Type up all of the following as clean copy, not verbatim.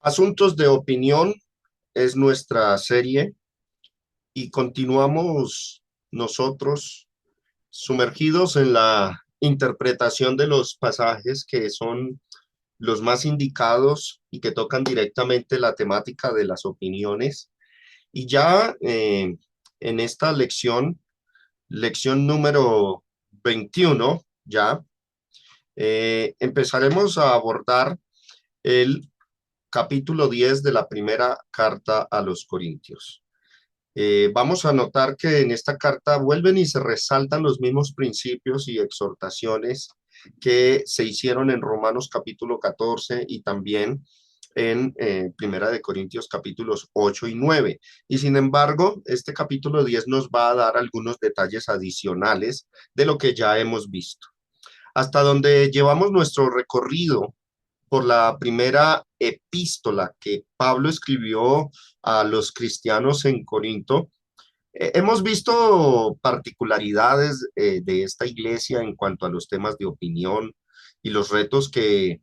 Asuntos de opinión es nuestra serie y continuamos nosotros sumergidos en la interpretación de los pasajes que son los más indicados y que tocan directamente la temática de las opiniones. Y ya en esta lección número 21, ya empezaremos a abordar el capítulo 10 de la primera carta a los Corintios. Vamos a notar que en esta carta vuelven y se resaltan los mismos principios y exhortaciones que se hicieron en Romanos capítulo 14 y también en Primera de Corintios capítulos 8 y 9. Y sin embargo, este capítulo 10 nos va a dar algunos detalles adicionales de lo que ya hemos visto. Hasta donde llevamos nuestro recorrido por la primera epístola que Pablo escribió a los cristianos en Corinto. Hemos visto particularidades de esta iglesia en cuanto a los temas de opinión y los retos que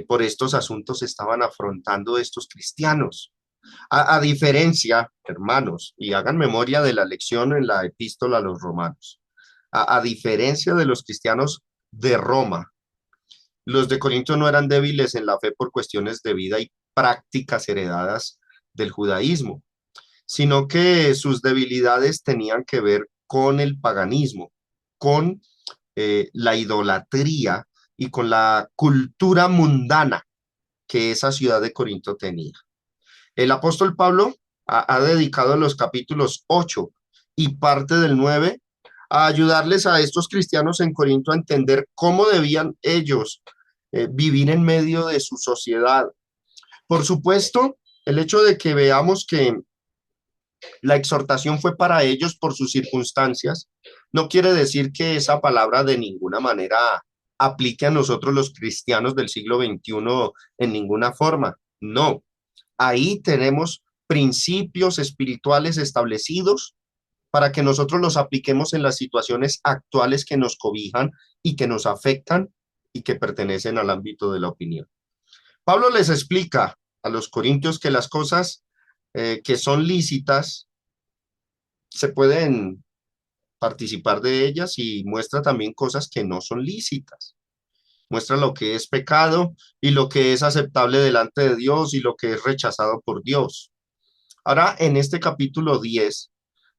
por estos asuntos estaban afrontando estos cristianos. A diferencia, hermanos, y hagan memoria de la lección en la epístola a los romanos, a diferencia de los cristianos de Roma, los de Corinto no eran débiles en la fe por cuestiones de vida y prácticas heredadas del judaísmo, sino que sus debilidades tenían que ver con el paganismo, con la idolatría y con la cultura mundana que esa ciudad de Corinto tenía. El apóstol Pablo ha dedicado los capítulos 8 y parte del 9 a ayudarles a estos cristianos en Corinto a entender cómo debían ellos vivir en medio de su sociedad. Por supuesto, el hecho de que veamos que la exhortación fue para ellos por sus circunstancias, no quiere decir que esa palabra de ninguna manera aplique a nosotros los cristianos del siglo XXI en ninguna forma. No, ahí tenemos principios espirituales establecidos para que nosotros los apliquemos en las situaciones actuales que nos cobijan y que nos afectan y que pertenecen al ámbito de la opinión. Pablo les explica a los corintios que las cosas que son lícitas se pueden participar de ellas y muestra también cosas que no son lícitas. Muestra lo que es pecado y lo que es aceptable delante de Dios y lo que es rechazado por Dios. Ahora, en este capítulo 10,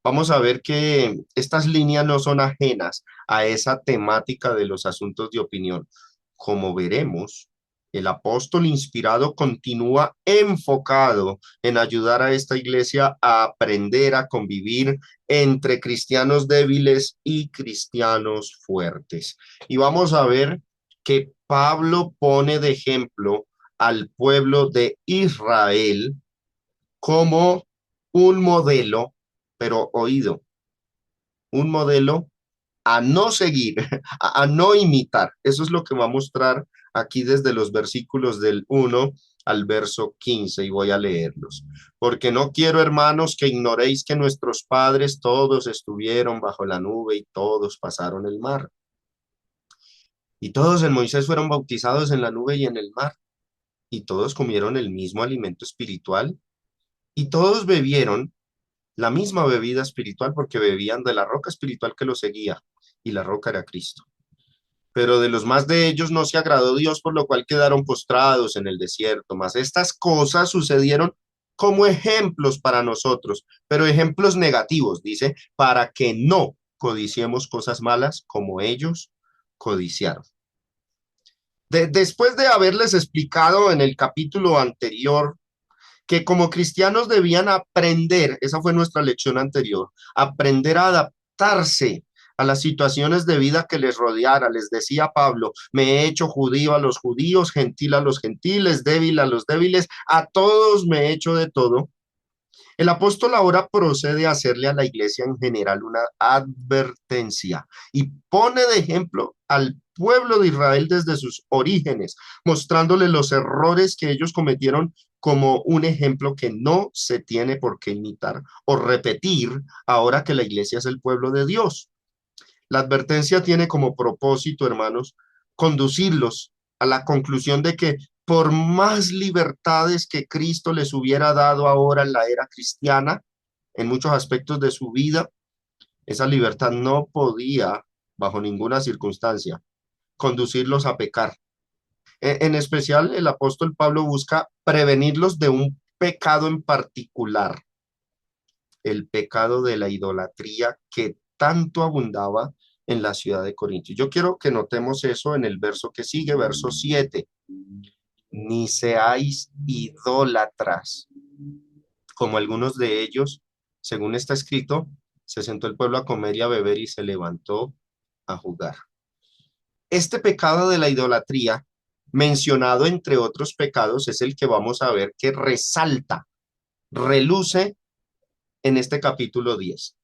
vamos a ver que estas líneas no son ajenas a esa temática de los asuntos de opinión. Como veremos, el apóstol inspirado continúa enfocado en ayudar a esta iglesia a aprender a convivir entre cristianos débiles y cristianos fuertes. Y vamos a ver que Pablo pone de ejemplo al pueblo de Israel como un modelo, pero oído, un modelo a no seguir, a no imitar. Eso es lo que va a mostrar aquí desde los versículos del 1 al verso 15 y voy a leerlos. Porque no quiero, hermanos, que ignoréis que nuestros padres todos estuvieron bajo la nube y todos pasaron el mar. Y todos en Moisés fueron bautizados en la nube y en el mar. Y todos comieron el mismo alimento espiritual. Y todos bebieron la misma bebida espiritual porque bebían de la roca espiritual que los seguía. Y la roca era Cristo. Pero de los más de ellos no se agradó Dios, por lo cual quedaron postrados en el desierto. Mas estas cosas sucedieron como ejemplos para nosotros, pero ejemplos negativos, dice, para que no codiciemos cosas malas como ellos codiciaron. Después de haberles explicado en el capítulo anterior que como cristianos debían aprender, esa fue nuestra lección anterior, aprender a adaptarse a las situaciones de vida que les rodeara. Les decía Pablo, me he hecho judío a los judíos, gentil a los gentiles, débil a los débiles, a todos me he hecho de todo. El apóstol ahora procede a hacerle a la iglesia en general una advertencia y pone de ejemplo al pueblo de Israel desde sus orígenes, mostrándole los errores que ellos cometieron como un ejemplo que no se tiene por qué imitar o repetir ahora que la iglesia es el pueblo de Dios. La advertencia tiene como propósito, hermanos, conducirlos a la conclusión de que por más libertades que Cristo les hubiera dado ahora en la era cristiana, en muchos aspectos de su vida, esa libertad no podía, bajo ninguna circunstancia, conducirlos a pecar. En especial, el apóstol Pablo busca prevenirlos de un pecado en particular, el pecado de la idolatría que tanto abundaba en la ciudad de Corintios. Yo quiero que notemos eso en el verso que sigue, verso 7. Ni seáis idólatras, como algunos de ellos, según está escrito, se sentó el pueblo a comer y a beber y se levantó a jugar. Este pecado de la idolatría, mencionado entre otros pecados, es el que vamos a ver que resalta, reluce en este capítulo 10.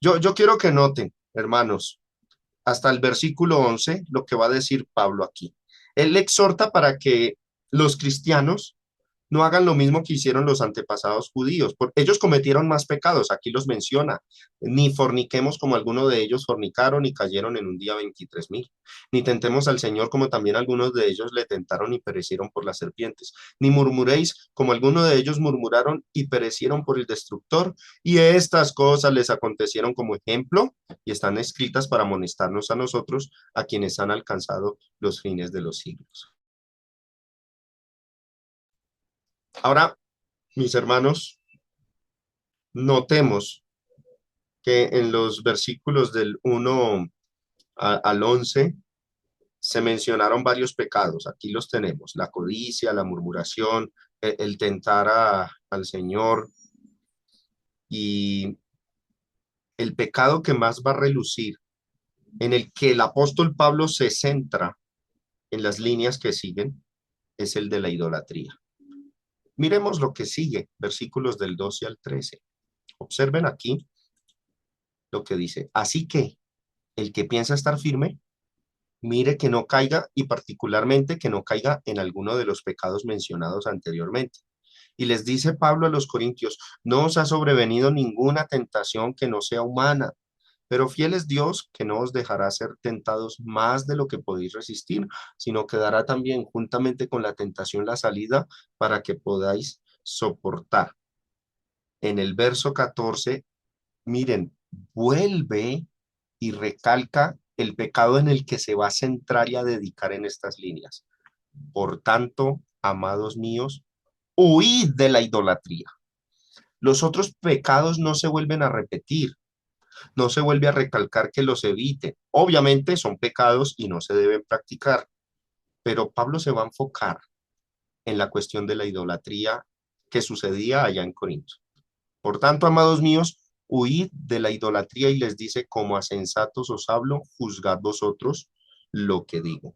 Yo quiero que noten, hermanos, hasta el versículo 11, lo que va a decir Pablo aquí. Él exhorta para que los cristianos no hagan lo mismo que hicieron los antepasados judíos, porque ellos cometieron más pecados, aquí los menciona, ni forniquemos como algunos de ellos fornicaron y cayeron en un día 23,000, ni tentemos al Señor como también algunos de ellos le tentaron y perecieron por las serpientes, ni murmuréis como algunos de ellos murmuraron y perecieron por el destructor, y estas cosas les acontecieron como ejemplo y están escritas para amonestarnos a nosotros, a quienes han alcanzado los fines de los siglos. Ahora, mis hermanos, notemos que en los versículos del 1 al 11 se mencionaron varios pecados. Aquí los tenemos, la codicia, la murmuración, el tentar al Señor y el pecado que más va a relucir, en el que el apóstol Pablo se centra en las líneas que siguen, es el de la idolatría. Miremos lo que sigue, versículos del 12 al 13. Observen aquí lo que dice. Así que el que piensa estar firme, mire que no caiga y particularmente que no caiga en alguno de los pecados mencionados anteriormente. Y les dice Pablo a los corintios, no os ha sobrevenido ninguna tentación que no sea humana, pero fiel es Dios que no os dejará ser tentados más de lo que podéis resistir, sino que dará también juntamente con la tentación la salida para que podáis soportar. En el verso 14, miren, vuelve y recalca el pecado en el que se va a centrar y a dedicar en estas líneas. Por tanto, amados míos, huid de la idolatría. Los otros pecados no se vuelven a repetir, no se vuelve a recalcar que los evite. Obviamente son pecados y no se deben practicar, pero Pablo se va a enfocar en la cuestión de la idolatría que sucedía allá en Corinto. Por tanto, amados míos, huid de la idolatría y les dice, como a sensatos os hablo, juzgad vosotros lo que digo.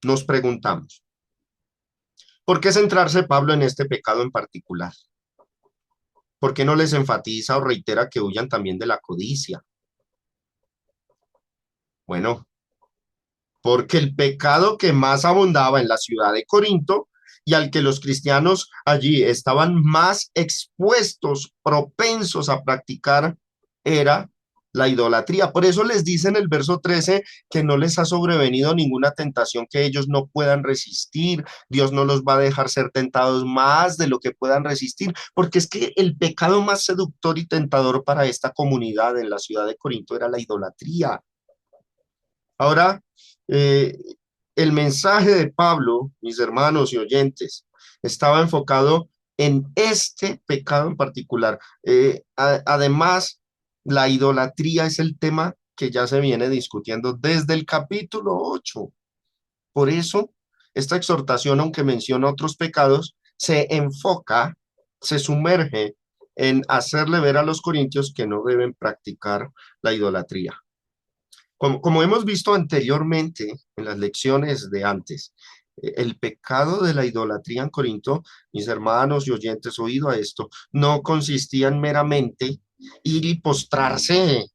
Nos preguntamos, ¿por qué centrarse Pablo en este pecado en particular? ¿Por qué no les enfatiza o reitera que huyan también de la codicia? Bueno, porque el pecado que más abundaba en la ciudad de Corinto y al que los cristianos allí estaban más expuestos, propensos a practicar, era la idolatría. Por eso les dice en el verso 13 que no les ha sobrevenido ninguna tentación que ellos no puedan resistir. Dios no los va a dejar ser tentados más de lo que puedan resistir, porque es que el pecado más seductor y tentador para esta comunidad en la ciudad de Corinto era la idolatría. Ahora, eh, el mensaje de Pablo, mis hermanos y oyentes, estaba enfocado en este pecado en particular. Además, la idolatría es el tema que ya se viene discutiendo desde el capítulo 8. Por eso, esta exhortación, aunque menciona otros pecados, se enfoca, se sumerge en hacerle ver a los corintios que no deben practicar la idolatría. Como hemos visto anteriormente en las lecciones de antes, el pecado de la idolatría en Corinto, mis hermanos y oyentes, oído a esto, no consistía en meramente ir y postrarse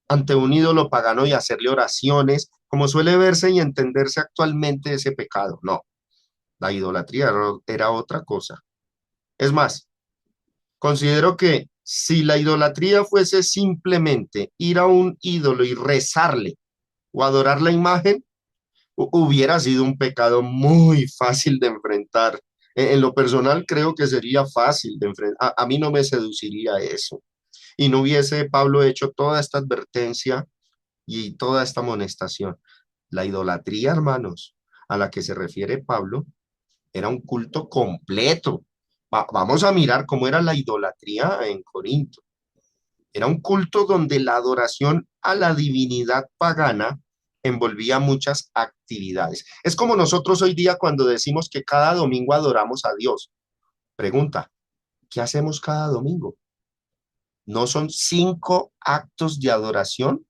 ante un ídolo pagano y hacerle oraciones, como suele verse y entenderse actualmente ese pecado. No, la idolatría era otra cosa. Es más, considero que si la idolatría fuese simplemente ir a un ídolo y rezarle, o adorar la imagen, Hubiera sido un pecado muy fácil de enfrentar. En lo personal creo que sería fácil de enfrentar. A mí no me seduciría eso. Y no hubiese Pablo hecho toda esta advertencia y toda esta amonestación. La idolatría, hermanos, a la que se refiere Pablo, era un culto completo. Vamos a mirar cómo era la idolatría en Corinto. Era un culto donde la adoración a la divinidad pagana envolvía muchas actividades. Es como nosotros hoy día cuando decimos que cada domingo adoramos a Dios. Pregunta, ¿qué hacemos cada domingo? ¿No son 5 actos de adoración?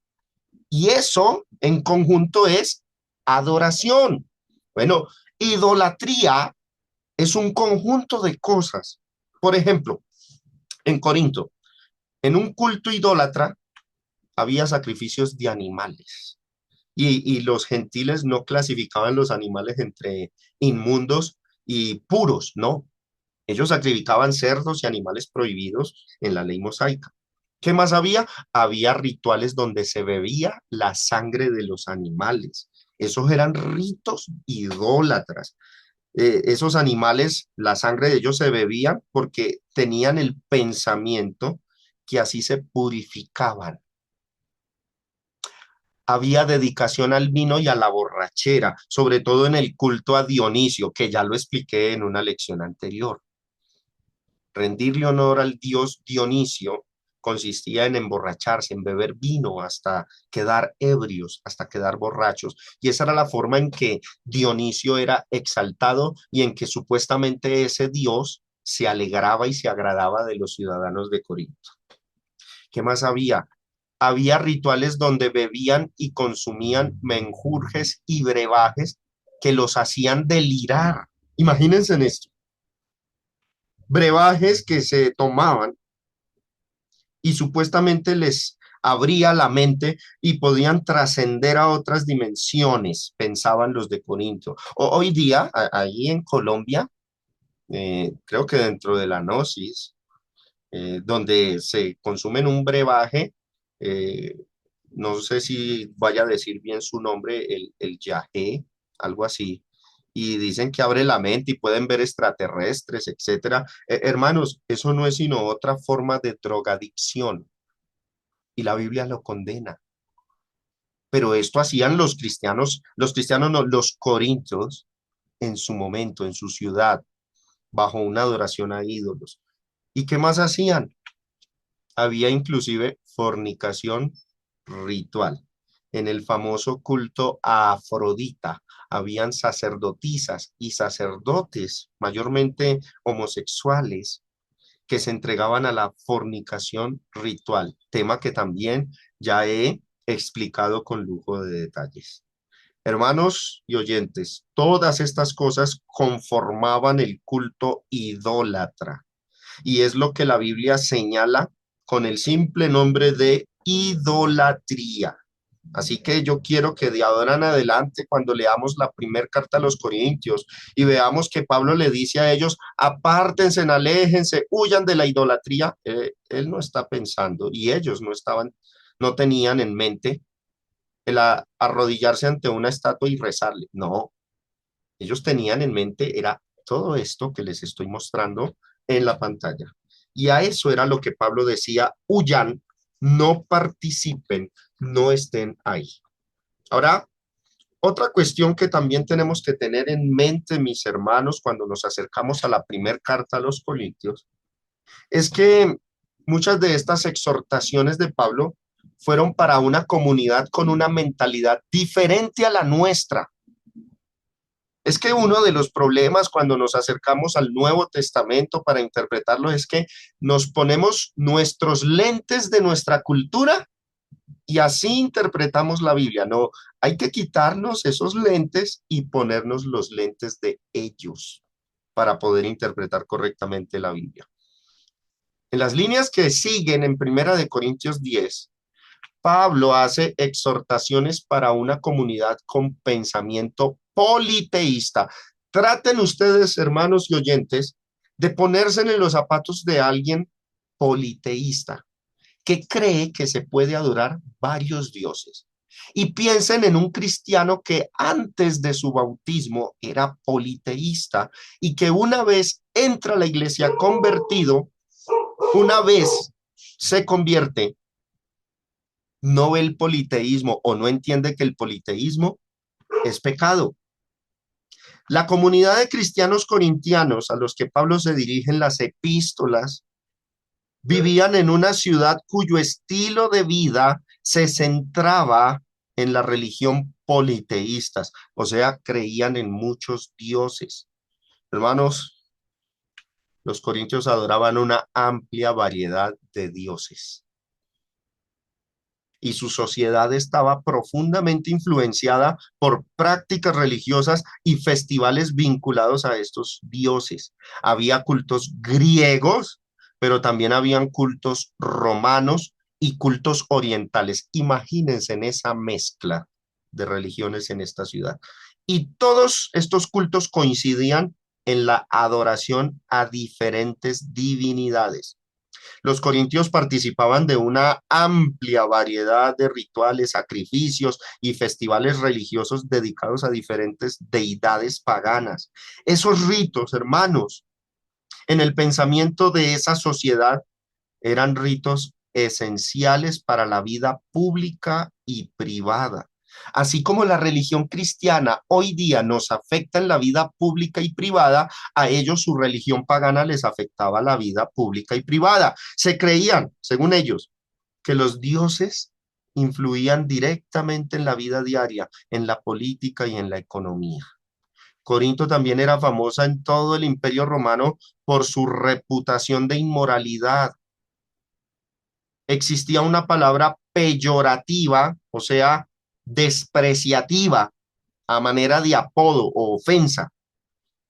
Y eso en conjunto es adoración. Bueno, idolatría es un conjunto de cosas. Por ejemplo, en Corinto, en un culto idólatra había sacrificios de animales y los gentiles no clasificaban los animales entre inmundos y puros, no. Ellos sacrificaban cerdos y animales prohibidos en la ley mosaica. ¿Qué más había? Había rituales donde se bebía la sangre de los animales. Esos eran ritos idólatras. Esos animales, la sangre de ellos se bebía porque tenían el pensamiento que así se purificaban. Había dedicación al vino y a la borrachera, sobre todo en el culto a Dionisio, que ya lo expliqué en una lección anterior. Rendirle honor al dios Dionisio consistía en emborracharse, en beber vino hasta quedar ebrios, hasta quedar borrachos. Y esa era la forma en que Dionisio era exaltado y en que supuestamente ese dios se alegraba y se agradaba de los ciudadanos de Corinto. ¿Qué más había? Había rituales donde bebían y consumían menjurjes y brebajes que los hacían delirar. Imagínense en esto, brebajes que se tomaban y supuestamente les abría la mente y podían trascender a otras dimensiones, pensaban los de Corinto. Hoy día, ahí en Colombia, creo que dentro de la Gnosis, donde se consumen un brebaje, eh, no sé si vaya a decir bien su nombre, el yagé, algo así, y dicen que abre la mente y pueden ver extraterrestres, etcétera. Hermanos, eso no es sino otra forma de drogadicción y la Biblia lo condena. Pero esto hacían los cristianos no, los corintios en su momento, en su ciudad, bajo una adoración a ídolos. ¿Y qué más hacían? Había inclusive fornicación ritual. En el famoso culto a Afrodita, habían sacerdotisas y sacerdotes, mayormente homosexuales, que se entregaban a la fornicación ritual, tema que también ya he explicado con lujo de detalles. Hermanos y oyentes, todas estas cosas conformaban el culto idólatra y es lo que la Biblia señala con el simple nombre de idolatría. Así que yo quiero que de ahora en adelante, cuando leamos la primera carta a los Corintios y veamos que Pablo le dice a ellos, apártense, aléjense, huyan de la idolatría, él no está pensando y ellos no estaban, no tenían en mente el arrodillarse ante una estatua y rezarle. No, ellos tenían en mente era todo esto que les estoy mostrando en la pantalla. Y a eso era lo que Pablo decía, huyan, no participen, no estén ahí. Ahora, otra cuestión que también tenemos que tener en mente, mis hermanos, cuando nos acercamos a la primera carta a los Corintios, es que muchas de estas exhortaciones de Pablo fueron para una comunidad con una mentalidad diferente a la nuestra. Es que uno de los problemas cuando nos acercamos al Nuevo Testamento para interpretarlo es que nos ponemos nuestros lentes de nuestra cultura y así interpretamos la Biblia. No, hay que quitarnos esos lentes y ponernos los lentes de ellos para poder interpretar correctamente la Biblia. En las líneas que siguen en Primera de Corintios 10, Pablo hace exhortaciones para una comunidad con pensamiento politeísta. Traten ustedes, hermanos y oyentes, de ponerse en los zapatos de alguien politeísta que cree que se puede adorar varios dioses. Y piensen en un cristiano que antes de su bautismo era politeísta y que una vez entra a la iglesia convertido, una vez se convierte, no ve el politeísmo o no entiende que el politeísmo es pecado. La comunidad de cristianos corintianos a los que Pablo se dirige en las epístolas vivían en una ciudad cuyo estilo de vida se centraba en la religión politeístas, o sea, creían en muchos dioses. Hermanos, los corintios adoraban una amplia variedad de dioses y su sociedad estaba profundamente influenciada por prácticas religiosas y festivales vinculados a estos dioses. Había cultos griegos, pero también habían cultos romanos y cultos orientales. Imagínense en esa mezcla de religiones en esta ciudad. Y todos estos cultos coincidían en la adoración a diferentes divinidades. Los corintios participaban de una amplia variedad de rituales, sacrificios y festivales religiosos dedicados a diferentes deidades paganas. Esos ritos, hermanos, en el pensamiento de esa sociedad eran ritos esenciales para la vida pública y privada. Así como la religión cristiana hoy día nos afecta en la vida pública y privada, a ellos su religión pagana les afectaba la vida pública y privada. Se creían, según ellos, que los dioses influían directamente en la vida diaria, en la política y en la economía. Corinto también era famosa en todo el imperio romano por su reputación de inmoralidad. Existía una palabra peyorativa, o sea, despreciativa, a manera de apodo o ofensa,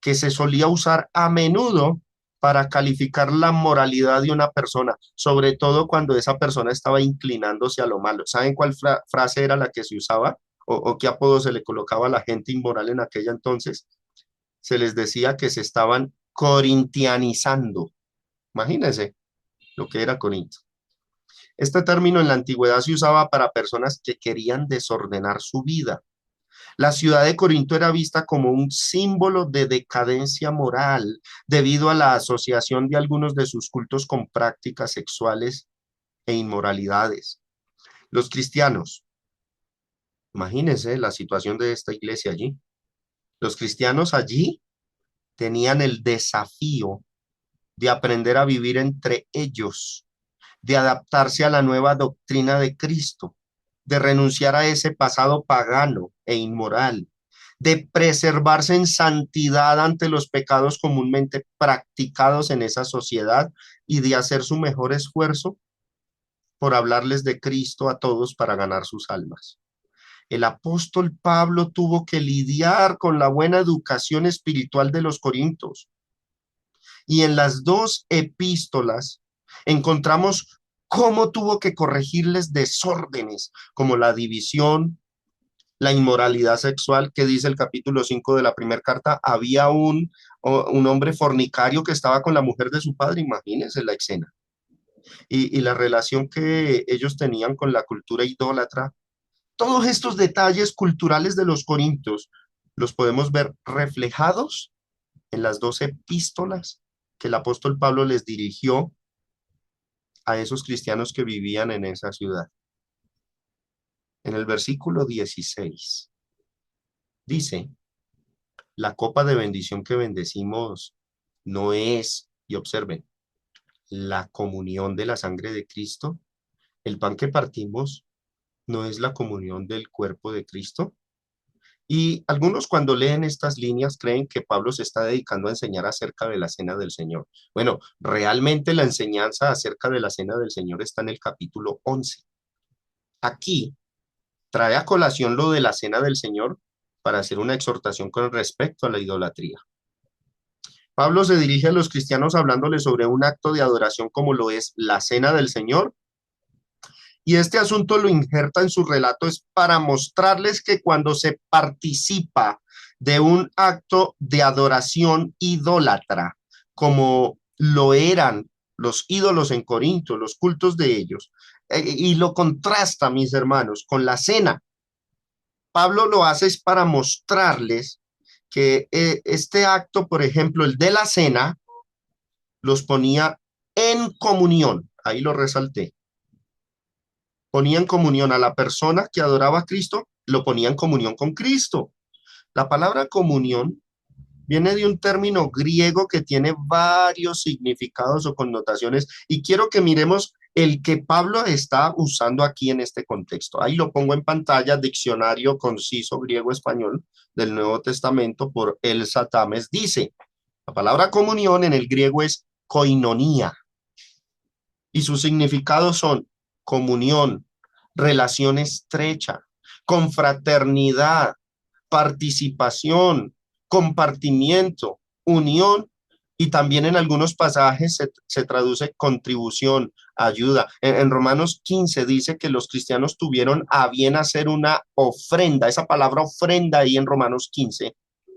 que se solía usar a menudo para calificar la moralidad de una persona, sobre todo cuando esa persona estaba inclinándose a lo malo. ¿Saben cuál frase era la que se usaba? O qué apodo se le colocaba a la gente inmoral en aquella entonces? Se les decía que se estaban corintianizando. Imagínense lo que era Corinto. Este término en la antigüedad se usaba para personas que querían desordenar su vida. La ciudad de Corinto era vista como un símbolo de decadencia moral debido a la asociación de algunos de sus cultos con prácticas sexuales e inmoralidades. Los cristianos, imagínense la situación de esta iglesia allí. Los cristianos allí tenían el desafío de aprender a vivir entre ellos, de adaptarse a la nueva doctrina de Cristo, de renunciar a ese pasado pagano e inmoral, de preservarse en santidad ante los pecados comúnmente practicados en esa sociedad y de hacer su mejor esfuerzo por hablarles de Cristo a todos para ganar sus almas. El apóstol Pablo tuvo que lidiar con la buena educación espiritual de los corintios. Y en las dos epístolas encontramos cómo tuvo que corregirles desórdenes como la división, la inmoralidad sexual, que dice el capítulo 5 de la primera carta. Había un hombre fornicario que estaba con la mujer de su padre, imagínense la escena. Y la relación que ellos tenían con la cultura idólatra. Todos estos detalles culturales de los corintios los podemos ver reflejados en las dos epístolas que el apóstol Pablo les dirigió a esos cristianos que vivían en esa ciudad. En el versículo 16 dice, la copa de bendición que bendecimos no es, y observen, la comunión de la sangre de Cristo. El pan que partimos no es la comunión del cuerpo de Cristo. Y algunos cuando leen estas líneas creen que Pablo se está dedicando a enseñar acerca de la cena del Señor. Bueno, realmente la enseñanza acerca de la cena del Señor está en el capítulo 11. Aquí trae a colación lo de la cena del Señor para hacer una exhortación con respecto a la idolatría. Pablo se dirige a los cristianos hablándoles sobre un acto de adoración como lo es la cena del Señor, y este asunto lo injerta en su relato es para mostrarles que cuando se participa de un acto de adoración idólatra, como lo eran los ídolos en Corinto, los cultos de ellos, y lo contrasta, mis hermanos, con la cena. Pablo lo hace es para mostrarles que este acto, por ejemplo, el de la cena, los ponía en comunión. Ahí lo resalté. Ponía en comunión a la persona que adoraba a Cristo, lo ponía en comunión con Cristo. La palabra comunión viene de un término griego que tiene varios significados o connotaciones y quiero que miremos el que Pablo está usando aquí en este contexto. Ahí lo pongo en pantalla, Diccionario Conciso Griego-Español del Nuevo Testamento por Elsa Tames. Dice, la palabra comunión en el griego es koinonía y sus significados son comunión, relación estrecha, confraternidad, participación, compartimiento, unión y también en algunos pasajes se traduce contribución, ayuda. En Romanos 15 dice que los cristianos tuvieron a bien hacer una ofrenda. Esa palabra ofrenda ahí en Romanos 15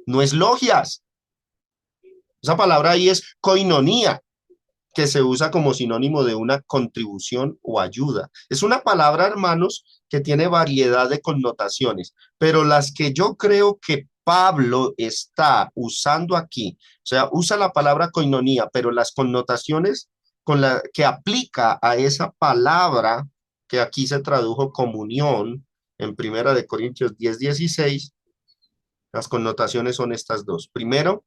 no es logias. Esa palabra ahí es koinonía, que se usa como sinónimo de una contribución o ayuda. Es una palabra, hermanos, que tiene variedad de connotaciones, pero las que yo creo que Pablo está usando aquí, o sea, usa la palabra koinonía, pero las connotaciones con la que aplica a esa palabra que aquí se tradujo comunión en Primera de Corintios 10:16, las connotaciones son estas dos. Primero,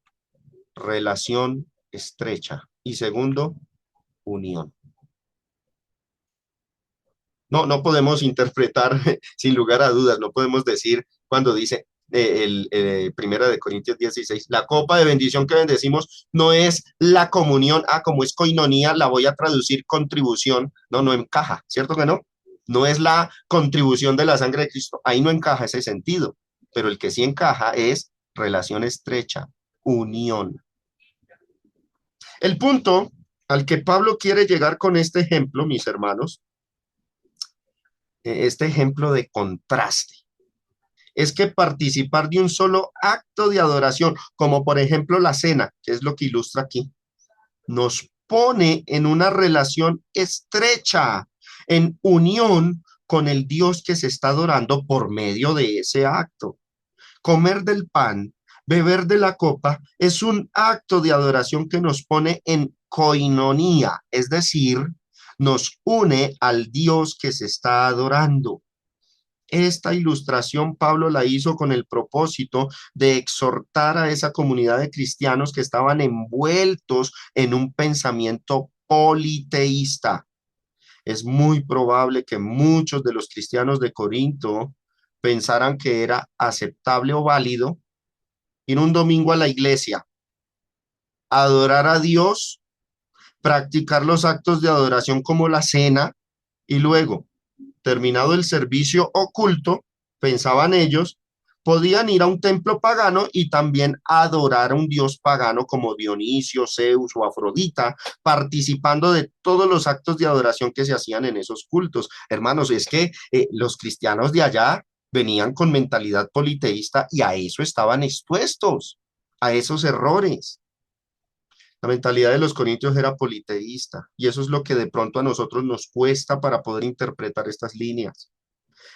relación estrecha y segundo, unión. No podemos interpretar sin lugar a dudas, no podemos decir cuando dice Primera de Corintios 16, la copa de bendición que bendecimos no es la comunión, como es coinonía, la voy a traducir contribución, no encaja, ¿cierto que no? No es la contribución de la sangre de Cristo, ahí no encaja ese sentido, pero el que sí encaja es relación estrecha, unión. El punto al que Pablo quiere llegar con este ejemplo, mis hermanos, este ejemplo de contraste, es que participar de un solo acto de adoración, como por ejemplo la cena, que es lo que ilustra aquí, nos pone en una relación estrecha, en unión con el Dios que se está adorando por medio de ese acto. Comer del pan, beber de la copa, es un acto de adoración que nos pone en coinonía, es decir, nos une al Dios que se está adorando. Esta ilustración Pablo la hizo con el propósito de exhortar a esa comunidad de cristianos que estaban envueltos en un pensamiento politeísta. Es muy probable que muchos de los cristianos de Corinto pensaran que era aceptable o válido ir un domingo a la iglesia, adorar a Dios, practicar los actos de adoración como la cena y luego, terminado el servicio oculto, pensaban ellos, podían ir a un templo pagano y también adorar a un dios pagano como Dionisio, Zeus o Afrodita, participando de todos los actos de adoración que se hacían en esos cultos. Hermanos, es que los cristianos de allá venían con mentalidad politeísta y a eso estaban expuestos, a esos errores. La mentalidad de los corintios era politeísta y eso es lo que de pronto a nosotros nos cuesta para poder interpretar estas líneas.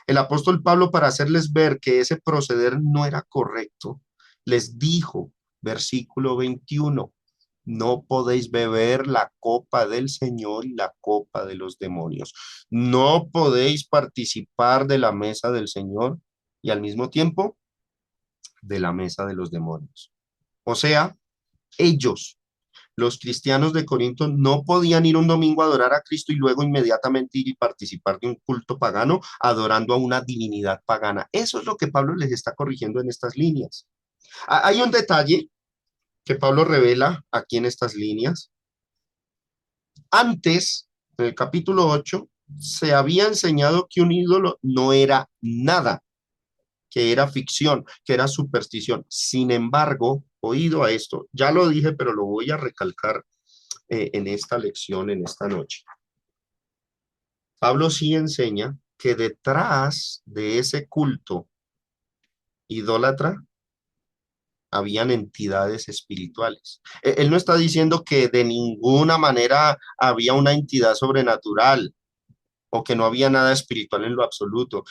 El apóstol Pablo, para hacerles ver que ese proceder no era correcto, les dijo, versículo 21, no podéis beber la copa del Señor y la copa de los demonios. No podéis participar de la mesa del Señor y al mismo tiempo de la mesa de los demonios. O sea, ellos, los cristianos de Corinto, no podían ir un domingo a adorar a Cristo y luego inmediatamente ir y participar de un culto pagano adorando a una divinidad pagana. Eso es lo que Pablo les está corrigiendo en estas líneas. Hay un detalle que Pablo revela aquí en estas líneas. Antes, en el capítulo 8, se había enseñado que un ídolo no era nada, que era ficción, que era superstición. Sin embargo, oído a esto, ya lo dije, pero lo voy a recalcar en esta lección, en esta noche. Pablo sí enseña que detrás de ese culto idólatra habían entidades espirituales. Él no está diciendo que de ninguna manera había una entidad sobrenatural. o que no había nada espiritual en lo absoluto.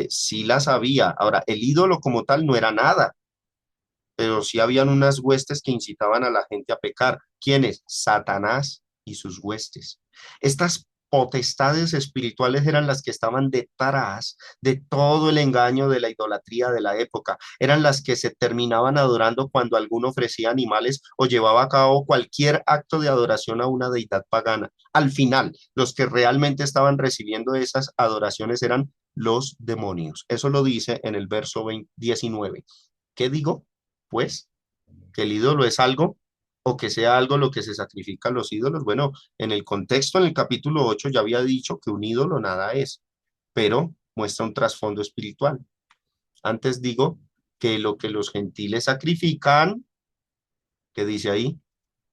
Sí las había. Ahora, el ídolo como tal no era nada, pero sí habían unas huestes que incitaban a la gente a pecar. ¿Quiénes? Satanás y sus huestes. Estas potestades espirituales eran las que estaban detrás de todo el engaño de la idolatría de la época. Eran las que se terminaban adorando cuando alguno ofrecía animales o llevaba a cabo cualquier acto de adoración a una deidad pagana. Al final, los que realmente estaban recibiendo esas adoraciones eran los demonios. Eso lo dice en el verso 19. ¿Qué digo? Pues que el ídolo es algo o que sea algo lo que se sacrifica a los ídolos. Bueno, en el contexto, en el capítulo 8 ya había dicho que un ídolo nada es, pero muestra un trasfondo espiritual. Antes digo que lo que los gentiles sacrifican, que dice ahí,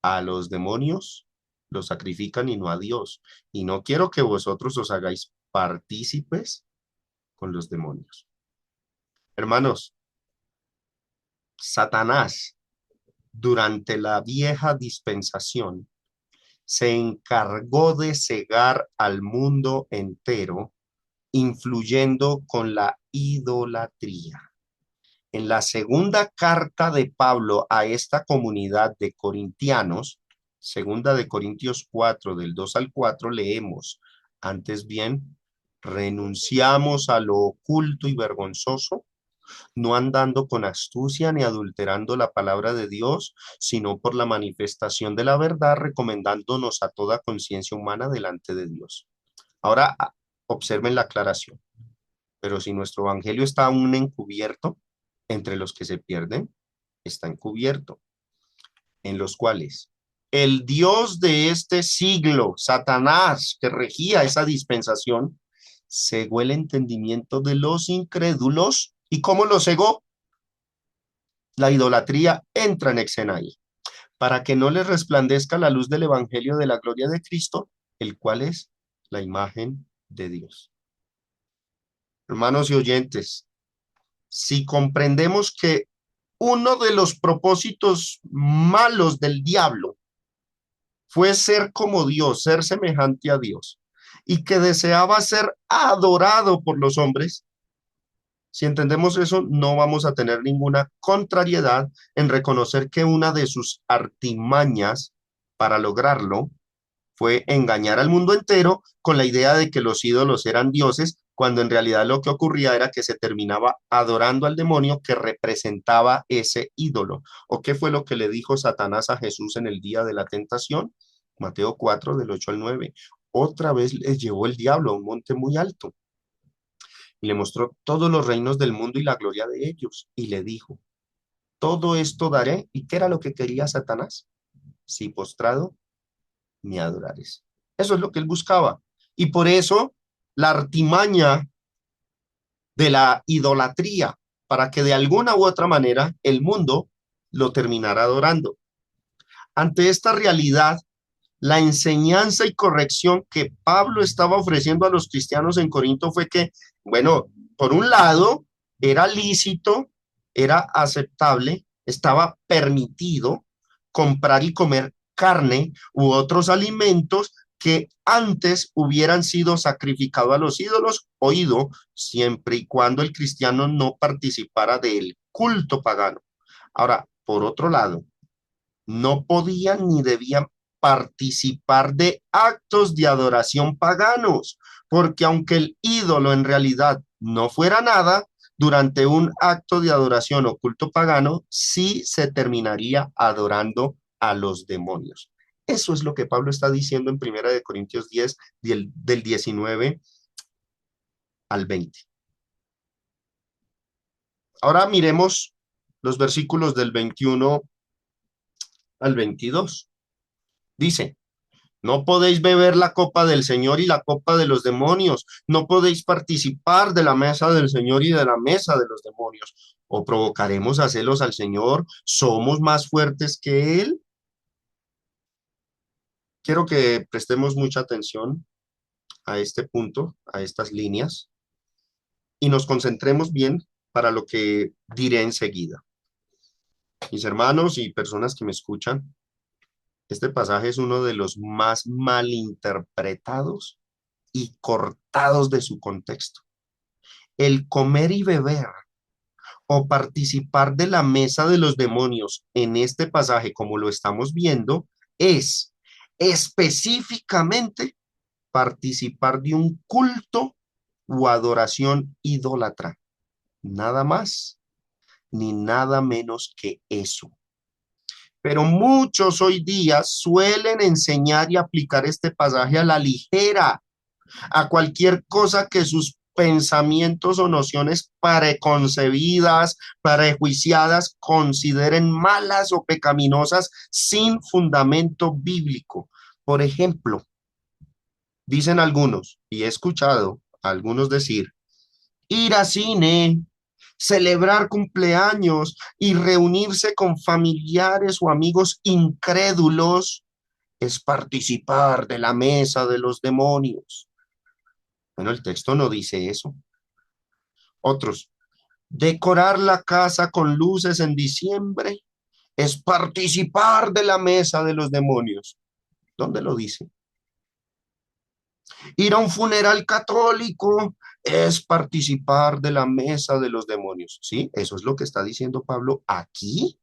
a los demonios, los sacrifican y no a Dios. Y no quiero que vosotros os hagáis partícipes con los demonios. Hermanos, Satanás durante la vieja dispensación se encargó de cegar al mundo entero, influyendo con la idolatría. En la segunda carta de Pablo a esta comunidad de corintianos, segunda de Corintios 4, del 2 al 4, leemos, antes bien, renunciamos a lo oculto y vergonzoso, no andando con astucia ni adulterando la palabra de Dios, sino por la manifestación de la verdad, recomendándonos a toda conciencia humana delante de Dios. Ahora, observen la aclaración. Pero si nuestro evangelio está aún encubierto, entre los que se pierden, está encubierto, en los cuales el Dios de este siglo, Satanás, que regía esa dispensación, cegó el entendimiento de los incrédulos. ¿Y cómo lo cegó? La idolatría entra en escena ahí, para que no les resplandezca la luz del evangelio de la gloria de Cristo, el cual es la imagen de Dios. Hermanos y oyentes, si comprendemos que uno de los propósitos malos del diablo fue ser como Dios, ser semejante a Dios, y que deseaba ser adorado por los hombres, si entendemos eso, no vamos a tener ninguna contrariedad en reconocer que una de sus artimañas para lograrlo fue engañar al mundo entero con la idea de que los ídolos eran dioses, cuando en realidad lo que ocurría era que se terminaba adorando al demonio que representaba ese ídolo. ¿O qué fue lo que le dijo Satanás a Jesús en el día de la tentación? Mateo 4, del 8 al 9. Otra vez les llevó el diablo a un monte muy alto y le mostró todos los reinos del mundo y la gloria de ellos. Y le dijo, todo esto daré. ¿Y qué era lo que quería Satanás? Si postrado me adorares. Eso es lo que él buscaba. Y por eso la artimaña de la idolatría, para que de alguna u otra manera el mundo lo terminara adorando. Ante esta realidad, la enseñanza y corrección que Pablo estaba ofreciendo a los cristianos en Corinto fue que, bueno, por un lado, era lícito, era aceptable, estaba permitido comprar y comer carne u otros alimentos que antes hubieran sido sacrificados a los ídolos, oído, siempre y cuando el cristiano no participara del culto pagano. Ahora, por otro lado, no podían ni debían participar de actos de adoración paganos, porque aunque el ídolo en realidad no fuera nada, durante un acto de adoración o culto pagano, sí se terminaría adorando a los demonios. Eso es lo que Pablo está diciendo en Primera de Corintios 10, del 19 al 20. Ahora miremos los versículos del 21 al 22. Dice, no podéis beber la copa del Señor y la copa de los demonios. No podéis participar de la mesa del Señor y de la mesa de los demonios. ¿O provocaremos a celos al Señor? ¿Somos más fuertes que Él? Quiero que prestemos mucha atención a este punto, a estas líneas, y nos concentremos bien para lo que diré enseguida. Mis hermanos y personas que me escuchan, este pasaje es uno de los más malinterpretados y cortados de su contexto. El comer y beber o participar de la mesa de los demonios en este pasaje, como lo estamos viendo, es específicamente participar de un culto o adoración idólatra. Nada más ni nada menos que eso. Pero muchos hoy día suelen enseñar y aplicar este pasaje a la ligera, a cualquier cosa que sus pensamientos o nociones preconcebidas, prejuiciadas, consideren malas o pecaminosas sin fundamento bíblico. Por ejemplo, dicen algunos, y he escuchado a algunos decir, ir a cine, celebrar cumpleaños y reunirse con familiares o amigos incrédulos es participar de la mesa de los demonios. Bueno, el texto no dice eso. Otros, decorar la casa con luces en diciembre es participar de la mesa de los demonios. ¿Dónde lo dice? Ir a un funeral católico es participar de la mesa de los demonios. ¿Sí? Eso es lo que está diciendo Pablo aquí,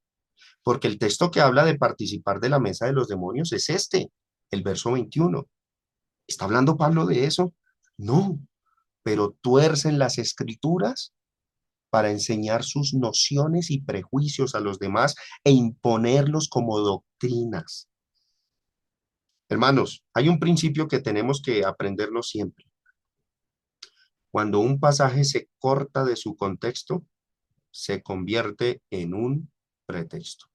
porque el texto que habla de participar de la mesa de los demonios es este, el verso 21. ¿Está hablando Pablo de eso? No, pero tuercen las escrituras para enseñar sus nociones y prejuicios a los demás e imponerlos como doctrinas. Hermanos, hay un principio que tenemos que aprendernos siempre. Cuando un pasaje se corta de su contexto, se convierte en un pretexto.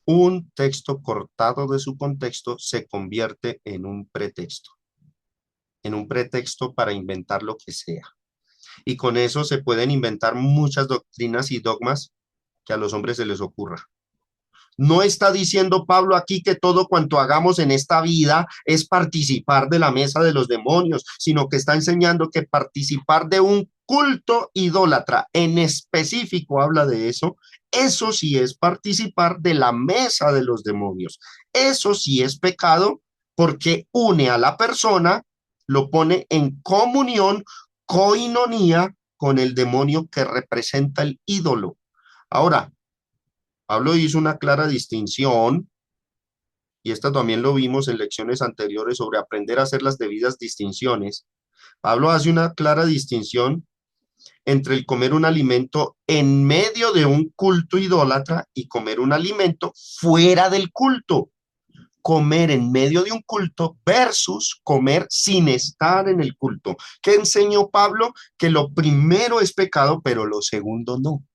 Un texto cortado de su contexto se convierte en un pretexto para inventar lo que sea. Y con eso se pueden inventar muchas doctrinas y dogmas que a los hombres se les ocurra. No está diciendo Pablo aquí que todo cuanto hagamos en esta vida es participar de la mesa de los demonios, sino que está enseñando que participar de un culto idólatra, en específico habla de eso sí es participar de la mesa de los demonios. Eso sí es pecado porque une a la persona, lo pone en comunión, coinonía con el demonio que representa el ídolo. Ahora, Pablo hizo una clara distinción, y esta también lo vimos en lecciones anteriores sobre aprender a hacer las debidas distinciones. Pablo hace una clara distinción entre el comer un alimento en medio de un culto idólatra y comer un alimento fuera del culto. Comer en medio de un culto versus comer sin estar en el culto. ¿Qué enseñó Pablo? Que lo primero es pecado, pero lo segundo no.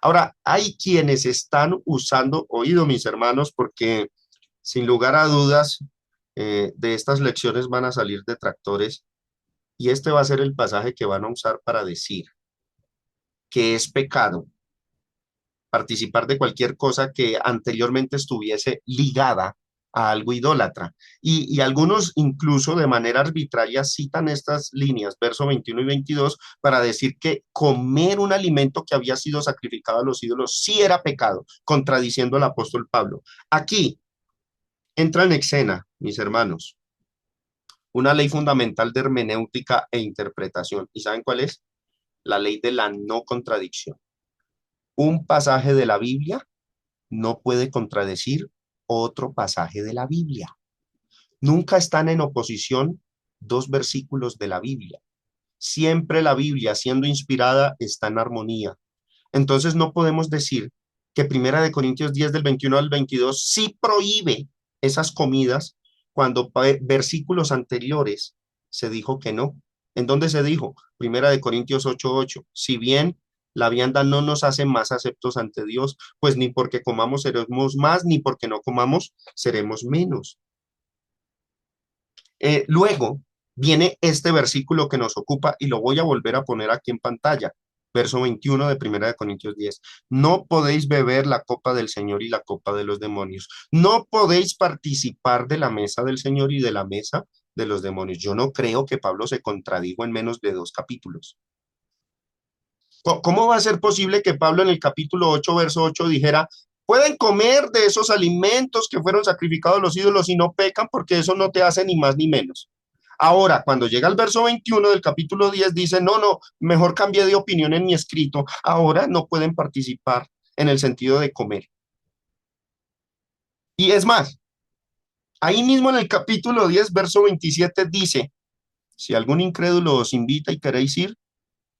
Ahora, hay quienes están usando, oído mis hermanos, porque sin lugar a dudas de estas lecciones van a salir detractores y este va a ser el pasaje que van a usar para decir que es pecado participar de cualquier cosa que anteriormente estuviese ligada a algo idólatra. Y algunos incluso de manera arbitraria citan estas líneas, verso 21 y 22, para decir que comer un alimento que había sido sacrificado a los ídolos sí era pecado, contradiciendo al apóstol Pablo. Aquí entra en escena, mis hermanos, una ley fundamental de hermenéutica e interpretación. ¿Y saben cuál es? La ley de la no contradicción. Un pasaje de la Biblia no puede contradecir otro pasaje de la Biblia. Nunca están en oposición dos versículos de la Biblia. Siempre la Biblia, siendo inspirada, está en armonía. Entonces no podemos decir que Primera de Corintios 10 del 21 al 22 sí prohíbe esas comidas cuando versículos anteriores se dijo que no. ¿En dónde se dijo? Primera de Corintios 8:8. Si bien la vianda no nos hace más aceptos ante Dios, pues ni porque comamos seremos más, ni porque no comamos seremos menos. Luego viene este versículo que nos ocupa y lo voy a volver a poner aquí en pantalla. Verso 21 de Primera de Corintios 10. No podéis beber la copa del Señor y la copa de los demonios. No podéis participar de la mesa del Señor y de la mesa de los demonios. Yo no creo que Pablo se contradijo en menos de 2 capítulos. ¿Cómo va a ser posible que Pablo en el capítulo 8, verso 8 dijera, pueden comer de esos alimentos que fueron sacrificados a los ídolos y no pecan porque eso no te hace ni más ni menos? Ahora, cuando llega el verso 21 del capítulo 10, dice, no, no, mejor cambié de opinión en mi escrito. Ahora no pueden participar en el sentido de comer. Y es más, ahí mismo en el capítulo 10, verso 27 dice, si algún incrédulo os invita y queréis ir,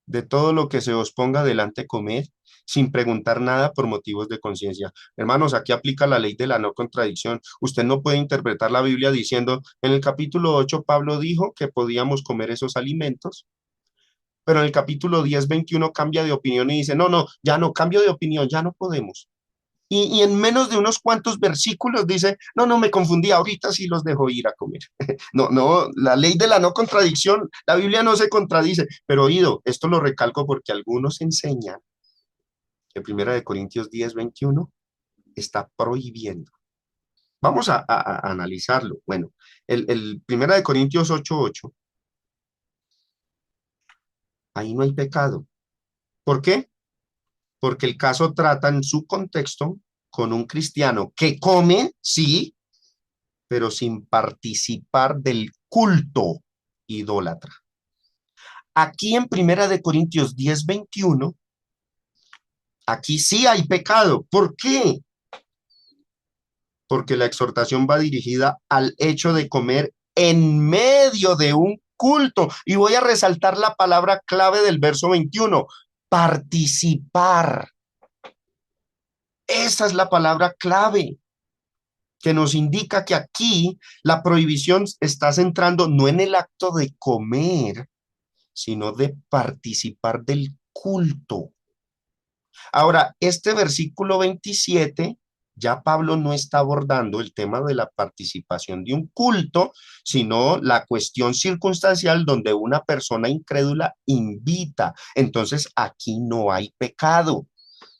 de todo lo que se os ponga delante comed, sin preguntar nada por motivos de conciencia. Hermanos, aquí aplica la ley de la no contradicción. Usted no puede interpretar la Biblia diciendo, en el capítulo 8 Pablo dijo que podíamos comer esos alimentos, pero en el capítulo 10 21 cambia de opinión y dice, no, no, ya no, cambio de opinión, ya no podemos. Y en menos de unos cuantos versículos dice, no, no, me confundí, ahorita sí los dejo ir a comer. No, no, la ley de la no contradicción, la Biblia no se contradice, pero oído, esto lo recalco porque algunos enseñan que Primera de Corintios 10 21 está prohibiendo. Vamos a analizarlo. Bueno, el Primera de Corintios 8 ahí no hay pecado. ¿Por qué? Porque el caso trata en su contexto con un cristiano que come, sí, pero sin participar del culto idólatra. Aquí en Primera de Corintios 10 21 aquí sí hay pecado. ¿Por qué? Porque la exhortación va dirigida al hecho de comer en medio de un culto. Y voy a resaltar la palabra clave del verso 21, participar. Esa es la palabra clave que nos indica que aquí la prohibición está centrando no en el acto de comer, sino de participar del culto. Ahora, este versículo 27, ya Pablo no está abordando el tema de la participación de un culto, sino la cuestión circunstancial donde una persona incrédula invita. Entonces, aquí no hay pecado.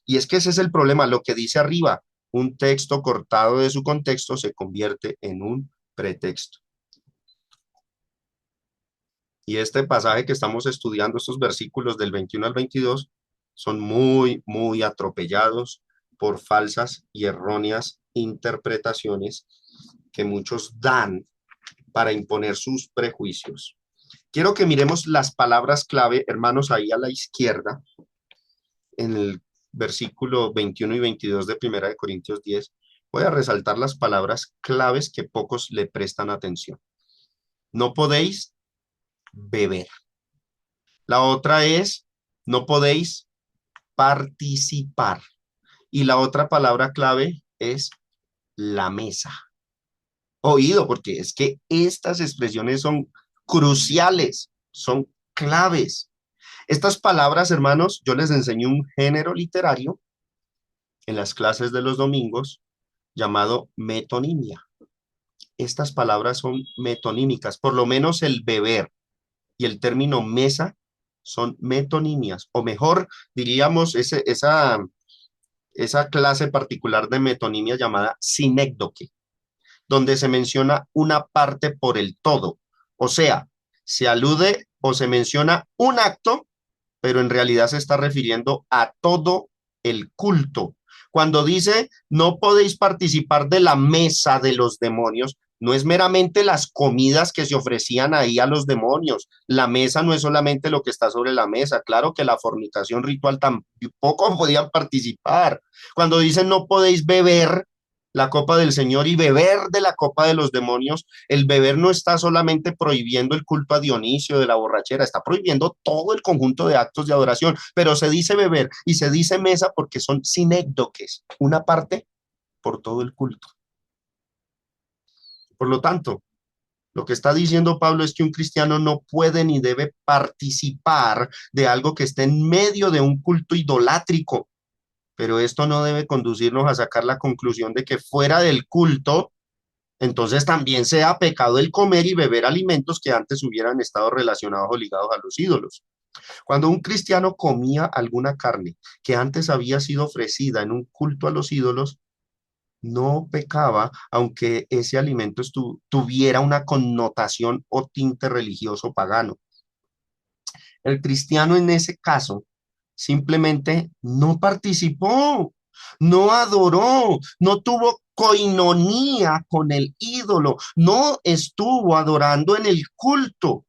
Y es que ese es el problema, lo que dice arriba, un texto cortado de su contexto se convierte en un pretexto. Y este pasaje que estamos estudiando, estos versículos del 21 al 22, son muy, muy atropellados por falsas y erróneas interpretaciones que muchos dan para imponer sus prejuicios. Quiero que miremos las palabras clave, hermanos, ahí a la izquierda, en el versículo 21 y 22 de Primera de Corintios 10. Voy a resaltar las palabras claves que pocos le prestan atención. No podéis beber. La otra es, no podéis participar. Y la otra palabra clave es la mesa. Oído, porque es que estas expresiones son cruciales, son claves. Estas palabras, hermanos, yo les enseñé un género literario en las clases de los domingos llamado metonimia. Estas palabras son metonímicas, por lo menos el beber y el término mesa son metonimias, o mejor diríamos esa clase particular de metonimia llamada sinécdoque, donde se menciona una parte por el todo. O sea, se alude o se menciona un acto, pero en realidad se está refiriendo a todo el culto. Cuando dice, no podéis participar de la mesa de los demonios, no es meramente las comidas que se ofrecían ahí a los demonios. La mesa no es solamente lo que está sobre la mesa. Claro que la fornicación ritual tampoco podían participar. Cuando dicen no podéis beber la copa del Señor y beber de la copa de los demonios, el beber no está solamente prohibiendo el culto a Dionisio de la borrachera, está prohibiendo todo el conjunto de actos de adoración, pero se dice beber y se dice mesa porque son sinécdoques, una parte por todo el culto. Por lo tanto, lo que está diciendo Pablo es que un cristiano no puede ni debe participar de algo que esté en medio de un culto idolátrico, pero esto no debe conducirnos a sacar la conclusión de que fuera del culto entonces también sea pecado el comer y beber alimentos que antes hubieran estado relacionados o ligados a los ídolos. Cuando un cristiano comía alguna carne que antes había sido ofrecida en un culto a los ídolos, no pecaba, aunque ese alimento tuviera una connotación o tinte religioso pagano. El cristiano en ese caso simplemente no participó, no adoró, no tuvo coinonía con el ídolo, no estuvo adorando en el culto.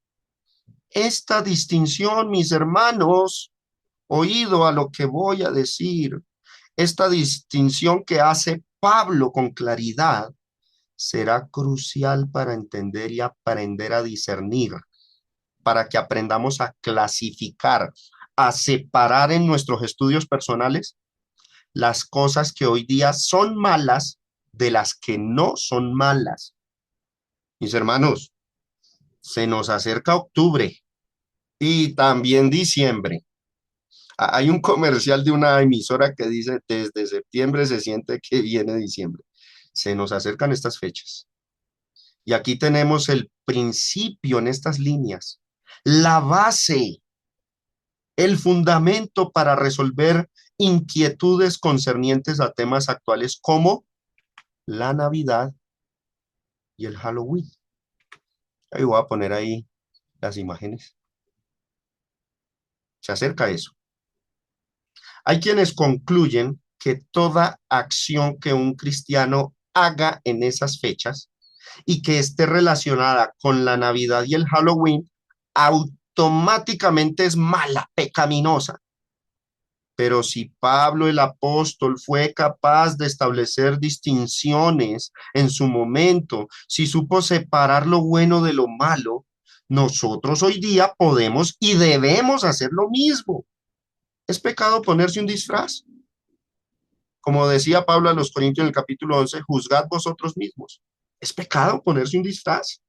Esta distinción, mis hermanos, oído a lo que voy a decir, esta distinción que hace Pablo con claridad será crucial para entender y aprender a discernir, para que aprendamos a clasificar, a separar en nuestros estudios personales las cosas que hoy día son malas de las que no son malas. Mis hermanos, se nos acerca octubre y también diciembre. Hay un comercial de una emisora que dice, desde septiembre se siente que viene diciembre. Se nos acercan estas fechas. Y aquí tenemos el principio en estas líneas, la base, el fundamento para resolver inquietudes concernientes a temas actuales como la Navidad y el Halloween. Ahí voy a poner ahí las imágenes. Se acerca eso. Hay quienes concluyen que toda acción que un cristiano haga en esas fechas y que esté relacionada con la Navidad y el Halloween, automáticamente es mala, pecaminosa. Pero si Pablo el apóstol fue capaz de establecer distinciones en su momento, si supo separar lo bueno de lo malo, nosotros hoy día podemos y debemos hacer lo mismo. ¿Es pecado ponerse un disfraz? Como decía Pablo a los Corintios en el capítulo 11, juzgad vosotros mismos. ¿Es pecado ponerse un disfraz?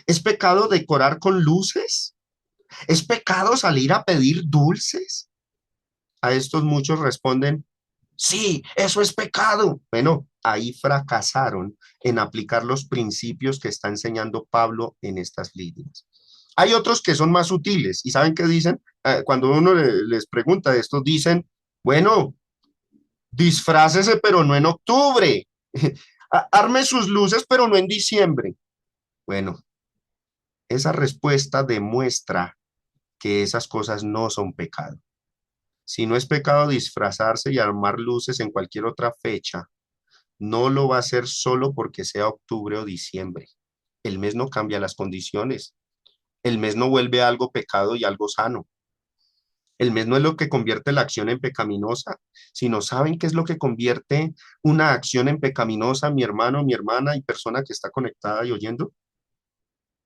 ¿Es pecado decorar con luces? ¿Es pecado salir a pedir dulces? A estos muchos responden, sí, eso es pecado. Bueno, ahí fracasaron en aplicar los principios que está enseñando Pablo en estas líneas. Hay otros que son más sutiles y ¿saben qué dicen? Cuando uno les pregunta esto, dicen, bueno, disfrácese, pero no en octubre. Arme sus luces, pero no en diciembre. Bueno, esa respuesta demuestra que esas cosas no son pecado. Si no es pecado disfrazarse y armar luces en cualquier otra fecha, no lo va a hacer solo porque sea octubre o diciembre. El mes no cambia las condiciones. El mes no vuelve algo pecado y algo sano. El mes no es lo que convierte la acción en pecaminosa, sino ¿saben qué es lo que convierte una acción en pecaminosa, mi hermano, mi hermana y persona que está conectada y oyendo?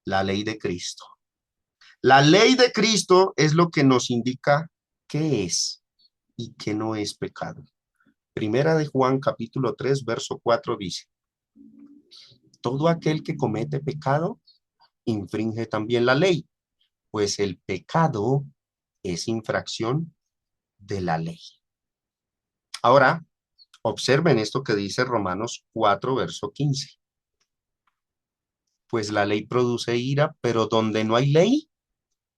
La ley de Cristo. La ley de Cristo es lo que nos indica qué es y qué no es pecado. Primera de Juan, capítulo 3, verso 4 dice, todo aquel que comete pecado infringe también la ley, pues el pecado es infracción de la ley. Ahora, observen esto que dice Romanos 4, verso 15. Pues la ley produce ira, pero donde no hay ley,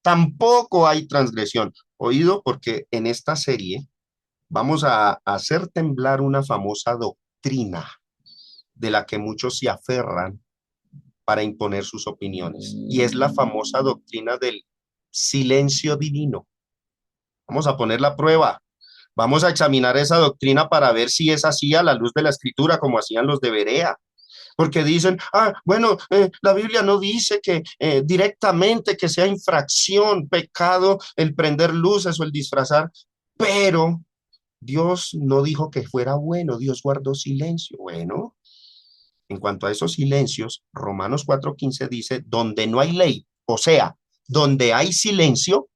tampoco hay transgresión. Oído, porque en esta serie vamos a hacer temblar una famosa doctrina de la que muchos se aferran para imponer sus opiniones. Y es la famosa doctrina del silencio divino. Vamos a poner la prueba. Vamos a examinar esa doctrina para ver si es así a la luz de la escritura, como hacían los de Berea. Porque dicen, bueno, la Biblia no dice que directamente que sea infracción, pecado, el prender luces o el disfrazar, pero Dios no dijo que fuera bueno, Dios guardó silencio. Bueno, en cuanto a esos silencios, Romanos 4:15 dice, donde no hay ley, o sea, donde hay silencio,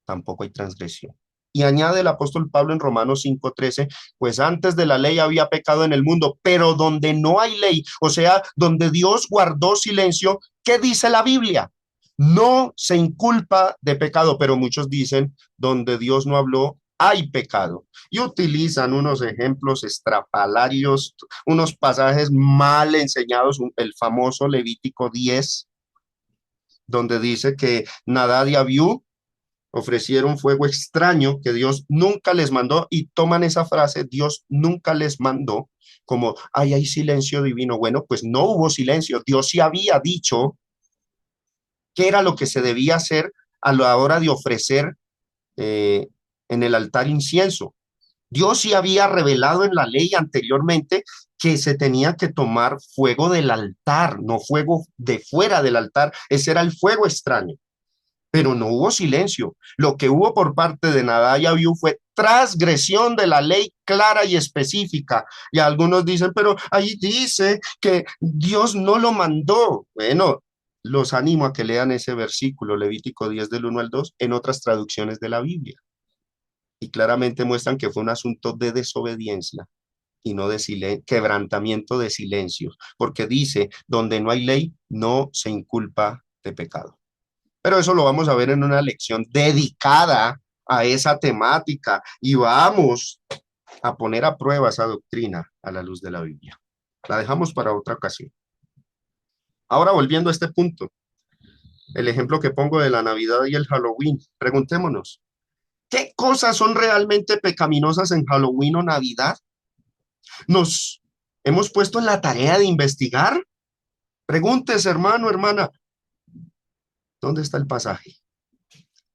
tampoco hay transgresión. Y añade el apóstol Pablo en Romanos 5:13, pues antes de la ley había pecado en el mundo, pero donde no hay ley, o sea, donde Dios guardó silencio, ¿qué dice la Biblia? No se inculpa de pecado, pero muchos dicen, donde Dios no habló, hay pecado. Y utilizan unos ejemplos estrafalarios, unos pasajes mal enseñados, el famoso Levítico 10, donde dice que Nadab y Abiú ofrecieron fuego extraño que Dios nunca les mandó y toman esa frase, Dios nunca les mandó, como, ay, hay silencio divino. Bueno, pues no hubo silencio. Dios sí había dicho qué era lo que se debía hacer a la hora de ofrecer en el altar incienso. Dios sí había revelado en la ley anteriormente que se tenía que tomar fuego del altar, no fuego de fuera del altar. Ese era el fuego extraño. Pero no hubo silencio. Lo que hubo por parte de Nadab y Abiú fue transgresión de la ley clara y específica. Y algunos dicen, pero ahí dice que Dios no lo mandó. Bueno, los animo a que lean ese versículo, Levítico 10 del 1 al 2, en otras traducciones de la Biblia. Y claramente muestran que fue un asunto de desobediencia y no de quebrantamiento de silencios, porque dice, donde no hay ley, no se inculpa de pecado. Pero eso lo vamos a ver en una lección dedicada a esa temática y vamos a poner a prueba esa doctrina a la luz de la Biblia. La dejamos para otra ocasión. Ahora volviendo a este punto, el ejemplo que pongo de la Navidad y el Halloween, preguntémonos, ¿qué cosas son realmente pecaminosas en Halloween o Navidad? ¿Nos hemos puesto en la tarea de investigar? Pregúntese, hermano, hermana, ¿dónde está el pasaje?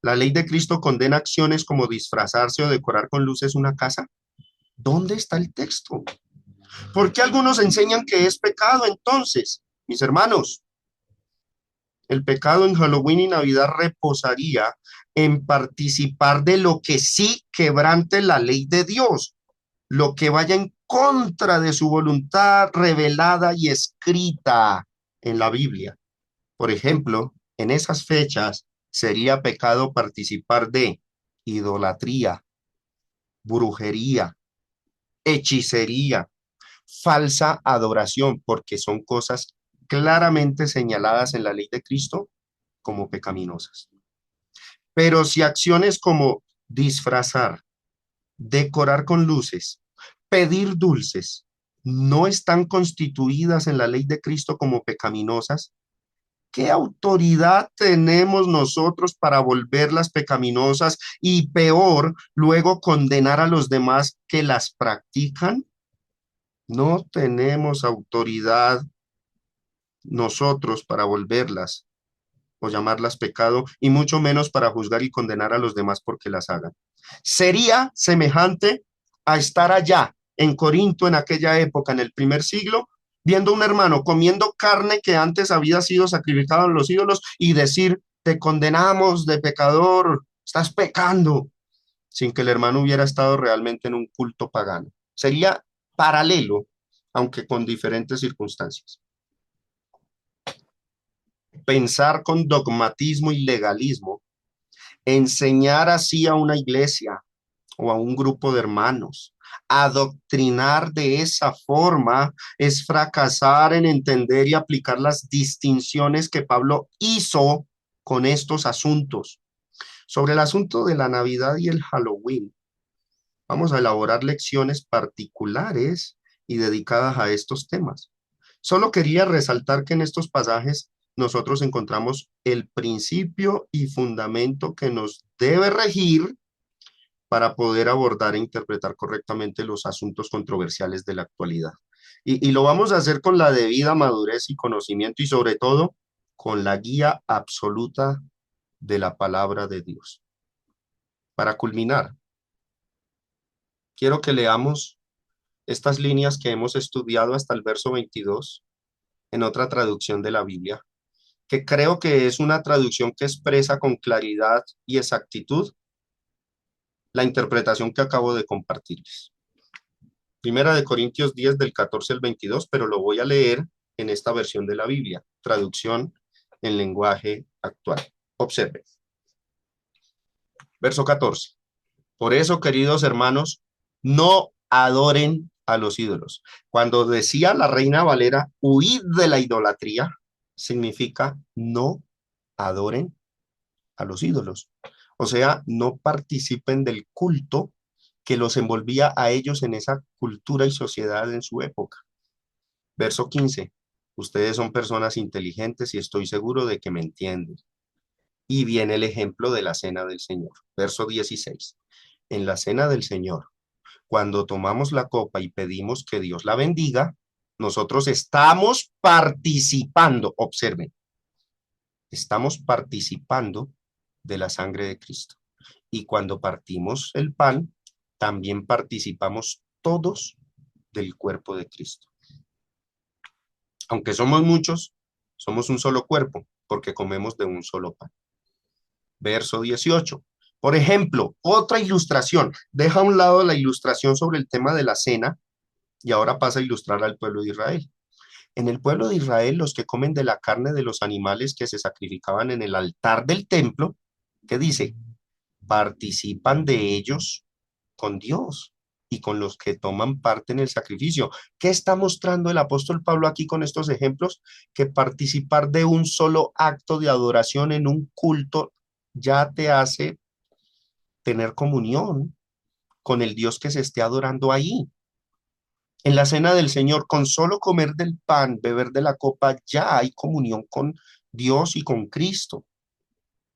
¿La ley de Cristo condena acciones como disfrazarse o decorar con luces una casa? ¿Dónde está el texto? ¿Por qué algunos enseñan que es pecado entonces? Mis hermanos, el pecado en Halloween y Navidad reposaría en participar de lo que sí quebrante la ley de Dios, lo que vaya en contra de su voluntad revelada y escrita en la Biblia. Por ejemplo, en esas fechas sería pecado participar de idolatría, brujería, hechicería, falsa adoración, porque son cosas claramente señaladas en la ley de Cristo como pecaminosas. Pero si acciones como disfrazar, decorar con luces, pedir dulces, no están constituidas en la ley de Cristo como pecaminosas, ¿qué autoridad tenemos nosotros para volverlas pecaminosas y peor, luego condenar a los demás que las practican? No tenemos autoridad nosotros para volverlas o llamarlas pecado, y mucho menos para juzgar y condenar a los demás porque las hagan. Sería semejante a estar allá en Corinto en aquella época, en el primer siglo, viendo a un hermano comiendo carne que antes había sido sacrificada a los ídolos y decir, te condenamos de pecador, estás pecando, sin que el hermano hubiera estado realmente en un culto pagano. Sería paralelo, aunque con diferentes circunstancias. Pensar con dogmatismo y legalismo, enseñar así a una iglesia o a un grupo de hermanos, adoctrinar de esa forma es fracasar en entender y aplicar las distinciones que Pablo hizo con estos asuntos. Sobre el asunto de la Navidad y el Halloween, vamos a elaborar lecciones particulares y dedicadas a estos temas. Solo quería resaltar que en estos pasajes nosotros encontramos el principio y fundamento que nos debe regir para poder abordar e interpretar correctamente los asuntos controversiales de la actualidad. Y lo vamos a hacer con la debida madurez y conocimiento y sobre todo con la guía absoluta de la palabra de Dios. Para culminar, quiero que leamos estas líneas que hemos estudiado hasta el verso 22 en otra traducción de la Biblia, que creo que es una traducción que expresa con claridad y exactitud la interpretación que acabo de compartirles. Primera de Corintios 10 del 14 al 22, pero lo voy a leer en esta versión de la Biblia, traducción en lenguaje actual. Observen. Verso 14. Por eso, queridos hermanos, no adoren a los ídolos. Cuando decía la Reina Valera, huid de la idolatría, significa no adoren a los ídolos. O sea, no participen del culto que los envolvía a ellos en esa cultura y sociedad en su época. Verso 15. Ustedes son personas inteligentes y estoy seguro de que me entienden. Y viene el ejemplo de la cena del Señor. Verso 16. En la cena del Señor, cuando tomamos la copa y pedimos que Dios la bendiga, nosotros estamos participando, observen, estamos participando de la sangre de Cristo. Y cuando partimos el pan, también participamos todos del cuerpo de Cristo. Aunque somos muchos, somos un solo cuerpo, porque comemos de un solo pan. Verso 18. Por ejemplo, otra ilustración. Deja a un lado la ilustración sobre el tema de la cena y ahora pasa a ilustrar al pueblo de Israel. En el pueblo de Israel, los que comen de la carne de los animales que se sacrificaban en el altar del templo, ¿qué dice? Participan de ellos con Dios y con los que toman parte en el sacrificio. ¿Qué está mostrando el apóstol Pablo aquí con estos ejemplos? Que participar de un solo acto de adoración en un culto ya te hace tener comunión con el Dios que se esté adorando ahí. En la cena del Señor, con solo comer del pan, beber de la copa, ya hay comunión con Dios y con Cristo.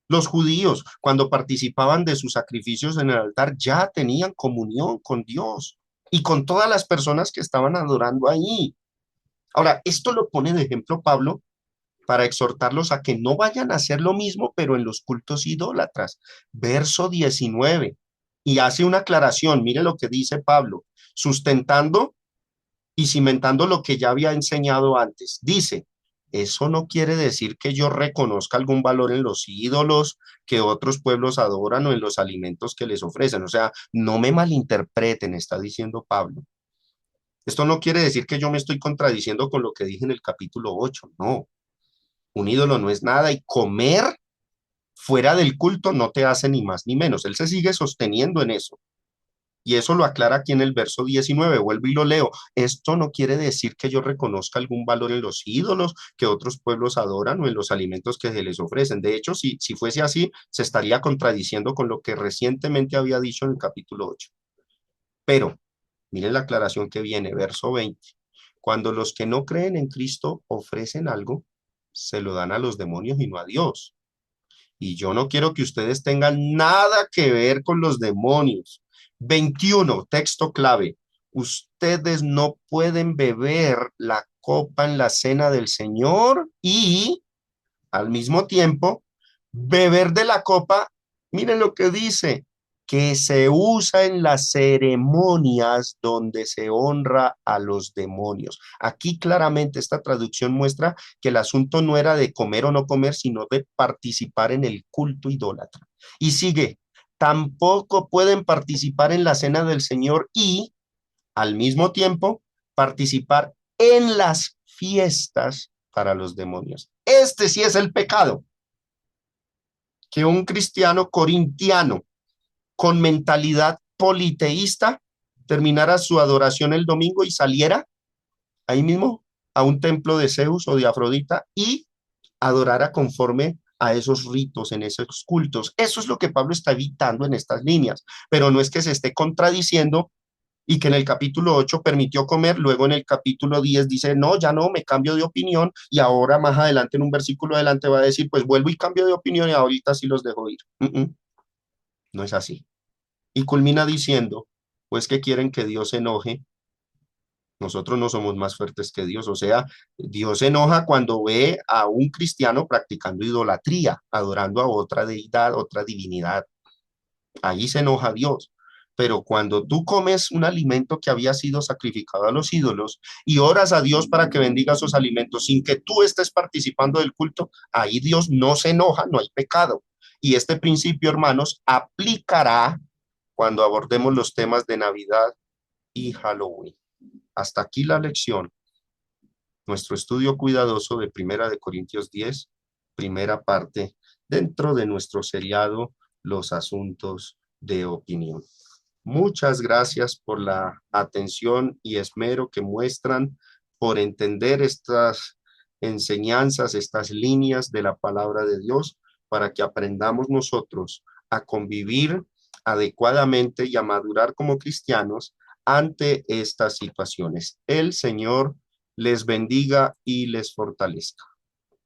Los judíos, cuando participaban de sus sacrificios en el altar, ya tenían comunión con Dios y con todas las personas que estaban adorando ahí. Ahora, esto lo pone de ejemplo Pablo para exhortarlos a que no vayan a hacer lo mismo, pero en los cultos idólatras. Verso 19. Y hace una aclaración, mire lo que dice Pablo, sustentando y cimentando lo que ya había enseñado antes. Dice, eso no quiere decir que yo reconozca algún valor en los ídolos que otros pueblos adoran o en los alimentos que les ofrecen. O sea, no me malinterpreten, está diciendo Pablo. Esto no quiere decir que yo me estoy contradiciendo con lo que dije en el capítulo 8. No, un ídolo no es nada y comer fuera del culto no te hace ni más ni menos. Él se sigue sosteniendo en eso. Y eso lo aclara aquí en el verso 19, vuelvo y lo leo. Esto no quiere decir que yo reconozca algún valor en los ídolos que otros pueblos adoran o en los alimentos que se les ofrecen. De hecho, si fuese así, se estaría contradiciendo con lo que recientemente había dicho en el capítulo 8. Pero, miren la aclaración que viene, verso 20. Cuando los que no creen en Cristo ofrecen algo, se lo dan a los demonios y no a Dios. Y yo no quiero que ustedes tengan nada que ver con los demonios. 21, texto clave. Ustedes no pueden beber la copa en la cena del Señor y al mismo tiempo beber de la copa. Miren lo que dice, que se usa en las ceremonias donde se honra a los demonios. Aquí claramente esta traducción muestra que el asunto no era de comer o no comer, sino de participar en el culto idólatra. Y sigue, tampoco pueden participar en la cena del Señor y al mismo tiempo participar en las fiestas para los demonios. Este sí es el pecado, que un cristiano corintiano con mentalidad politeísta terminara su adoración el domingo y saliera ahí mismo a un templo de Zeus o de Afrodita y adorara conforme a esos ritos, en esos cultos. Eso es lo que Pablo está evitando en estas líneas, pero no es que se esté contradiciendo y que en el capítulo 8 permitió comer, luego en el capítulo 10 dice, no, ya no, me cambio de opinión, y ahora más adelante, en un versículo adelante, va a decir, pues vuelvo y cambio de opinión y ahorita sí los dejo ir. No es así. Y culmina diciendo, pues que quieren que Dios se enoje. Nosotros no somos más fuertes que Dios, o sea, Dios se enoja cuando ve a un cristiano practicando idolatría, adorando a otra deidad, otra divinidad. Ahí se enoja Dios. Pero cuando tú comes un alimento que había sido sacrificado a los ídolos y oras a Dios para que bendiga esos alimentos sin que tú estés participando del culto, ahí Dios no se enoja, no hay pecado. Y este principio, hermanos, aplicará cuando abordemos los temas de Navidad y Halloween. Hasta aquí la lección. Nuestro estudio cuidadoso de Primera de Corintios 10, primera parte, dentro de nuestro seriado Los Asuntos de Opinión. Muchas gracias por la atención y esmero que muestran por entender estas enseñanzas, estas líneas de la palabra de Dios, para que aprendamos nosotros a convivir adecuadamente y a madurar como cristianos ante estas situaciones. El Señor les bendiga y les fortalezca.